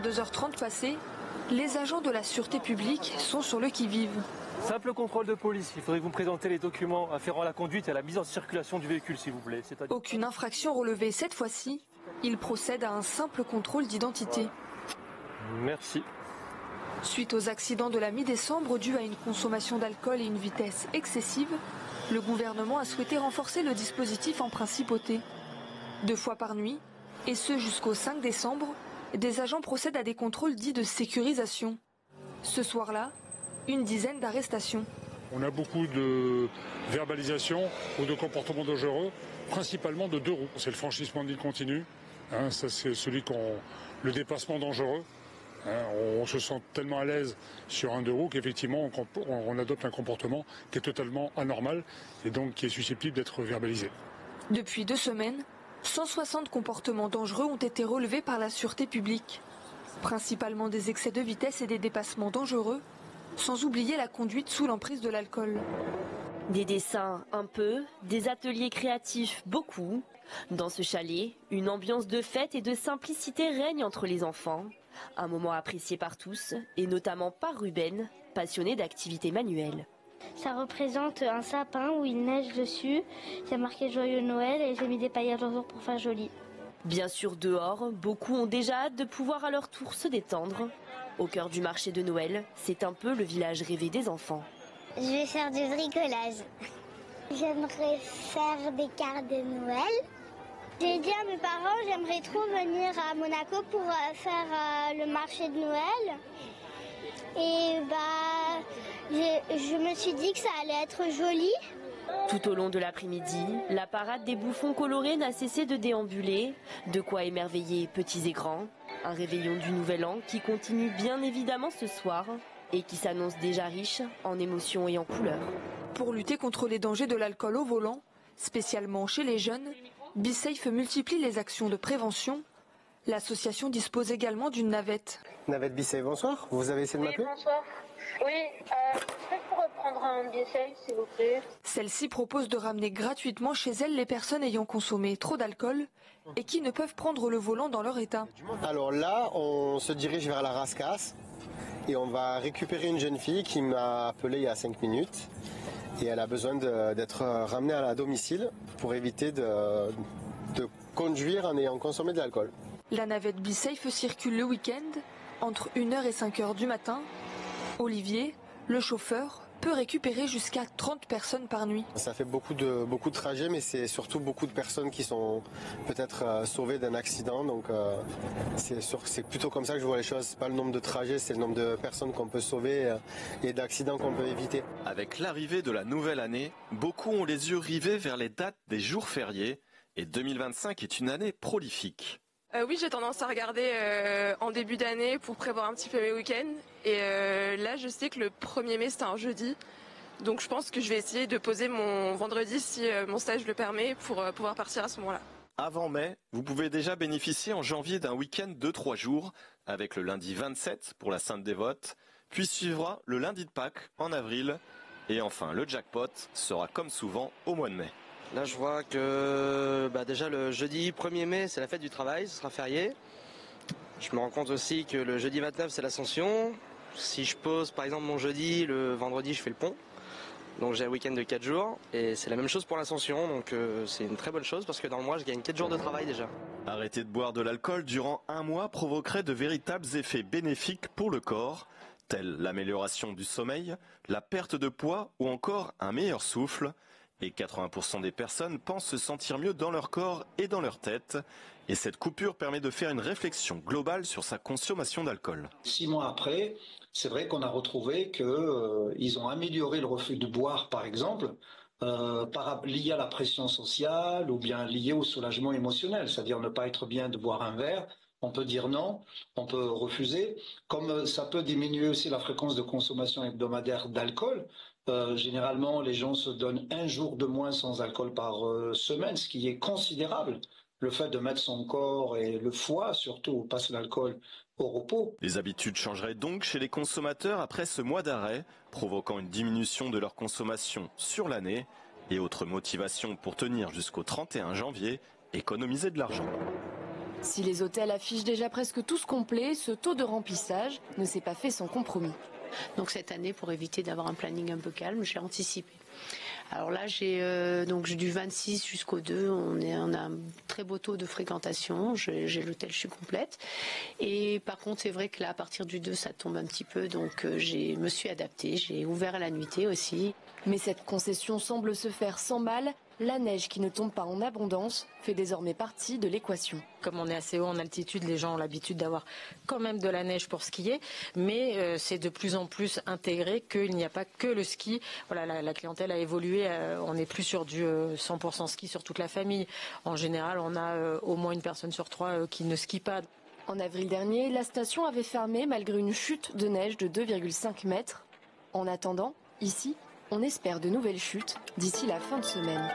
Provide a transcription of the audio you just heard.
22h30 passées, les agents de la sûreté publique sont sur le qui-vive. Simple contrôle de police, il faudrait que vous me présenter les documents afférents à la conduite et à la mise en circulation du véhicule, s'il vous plaît. Aucune infraction relevée cette fois-ci, il procède à un simple contrôle d'identité. Merci. Suite aux accidents de la mi-décembre dus à une consommation d'alcool et une vitesse excessive, le gouvernement a souhaité renforcer le dispositif en principauté. 2 fois par nuit, et ce jusqu'au 5 décembre, des agents procèdent à des contrôles dits de sécurisation. Ce soir-là, une dizaine d'arrestations. On a beaucoup de verbalisation ou de comportements dangereux, principalement de 2 roues. C'est le franchissement de ligne continue, ça c'est le dépassement dangereux. On se sent tellement à l'aise sur un 2 roues qu'effectivement on adopte un comportement qui est totalement anormal et donc qui est susceptible d'être verbalisé. Depuis 2 semaines, 160 comportements dangereux ont été relevés par la sûreté publique. Principalement des excès de vitesse et des dépassements dangereux, sans oublier la conduite sous l'emprise de l'alcool. Des dessins un peu, des ateliers créatifs beaucoup. Dans ce chalet, une ambiance de fête et de simplicité règne entre les enfants. Un moment apprécié par tous, et notamment par Ruben, passionné d'activités manuelles. Ça représente un sapin où il neige dessus. C'est marqué Joyeux Noël et j'ai mis des paillettes autour pour faire joli. Bien sûr, dehors, beaucoup ont déjà hâte de pouvoir à leur tour se détendre. Au cœur du marché de Noël, c'est un peu le village rêvé des enfants. Je vais faire du bricolage. J'aimerais faire des cartes de Noël. J'ai dit à mes parents, j'aimerais trop venir à Monaco pour faire le marché de Noël. Et je me suis dit que ça allait être joli. Tout au long de l'après-midi, la parade des bouffons colorés n'a cessé de déambuler, de quoi émerveiller petits et grands. Un réveillon du Nouvel An qui continue bien évidemment ce soir et qui s'annonce déjà riche en émotions et en couleurs. Pour lutter contre les dangers de l'alcool au volant, spécialement chez les jeunes, BeSafe multiplie les actions de prévention. L'association dispose également d'une navette. Navette BeSafe, bonsoir. Vous avez essayé de m'appeler ? Bonsoir. Oui, est-ce que je peux reprendre un BeSafe, s'il vous plaît ? Celle-ci propose de ramener gratuitement chez elle les personnes ayant consommé trop d'alcool et qui ne peuvent prendre le volant dans leur état. Alors là, on se dirige vers la Rascasse et on va récupérer une jeune fille qui m'a appelé il y a 5 minutes. Et elle a besoin d'être ramenée à la domicile pour éviter de conduire en ayant consommé de l'alcool. La navette BeSafe circule le week-end entre 1h et 5h du matin. Olivier, le chauffeur, peut récupérer jusqu'à 30 personnes par nuit. Ça fait beaucoup de trajets, mais c'est surtout beaucoup de personnes qui sont peut-être sauvées d'un accident. Donc c'est plutôt comme ça que je vois les choses. C'est pas le nombre de trajets, c'est le nombre de personnes qu'on peut sauver et d'accidents qu'on peut éviter. Avec l'arrivée de la nouvelle année, beaucoup ont les yeux rivés vers les dates des jours fériés. Et 2025 est une année prolifique. Oui, j'ai tendance à regarder en début d'année pour prévoir un petit peu mes week-ends. Et là, je sais que le 1er mai, c'est un jeudi. Donc je pense que je vais essayer de poser mon vendredi, si mon stage le permet, pour pouvoir partir à ce moment-là. Avant mai, vous pouvez déjà bénéficier en janvier d'un week-end de 3 jours, avec le lundi 27 pour la Sainte Dévote, puis suivra le lundi de Pâques en avril. Et enfin, le jackpot sera comme souvent au mois de mai. Là, je vois que déjà le jeudi 1er mai, c'est la fête du travail, ce sera férié. Je me rends compte aussi que le jeudi 29, c'est l'Ascension. Si je pose par exemple mon jeudi, le vendredi, je fais le pont. Donc j'ai un week-end de 4 jours. Et c'est la même chose pour l'Ascension. Donc c'est une très bonne chose parce que dans le mois, je gagne 4 jours de travail déjà. Arrêter de boire de l'alcool durant un mois provoquerait de véritables effets bénéfiques pour le corps, tels l'amélioration du sommeil, la perte de poids ou encore un meilleur souffle. Et 80% des personnes pensent se sentir mieux dans leur corps et dans leur tête. Et cette coupure permet de faire une réflexion globale sur sa consommation d'alcool. 6 mois après, c'est vrai qu'on a retrouvé qu'ils ont amélioré le refus de boire, par exemple, lié à la pression sociale ou bien lié au soulagement émotionnel. C'est-à-dire ne pas être bien de boire un verre. On peut dire non, on peut refuser. Comme ça peut diminuer aussi la fréquence de consommation hebdomadaire d'alcool, généralement les gens se donnent 1 jour de moins sans alcool par semaine, ce qui est considérable. Le fait de mettre son corps et le foie, surtout, passe l'alcool au repos. Les habitudes changeraient donc chez les consommateurs après ce mois d'arrêt, provoquant une diminution de leur consommation sur l'année. Et autre motivation pour tenir jusqu'au 31 janvier, économiser de l'argent. Si les hôtels affichent déjà presque tous complets, ce taux de remplissage ne s'est pas fait sans compromis. Donc cette année, pour éviter d'avoir un planning un peu calme, j'ai anticipé. Alors là, j'ai du 26 jusqu'au 2, on a un très beau taux de fréquentation, j'ai l'hôtel, je suis complète. Et par contre, c'est vrai que là, à partir du 2, ça tombe un petit peu, donc je me suis adaptée, j'ai ouvert à la nuitée aussi. Mais cette concession semble se faire sans mal. La neige qui ne tombe pas en abondance fait désormais partie de l'équation. Comme on est assez haut en altitude, les gens ont l'habitude d'avoir quand même de la neige pour skier, mais c'est de plus en plus intégré qu'il n'y a pas que le ski. Voilà, la clientèle a évolué, on n'est plus sur du 100% ski sur toute la famille. En général, on a au moins une personne sur 3 qui ne skie pas. En avril dernier, la station avait fermé malgré une chute de neige de 2,5 mètres. En attendant, ici, on espère de nouvelles chutes d'ici la fin de semaine.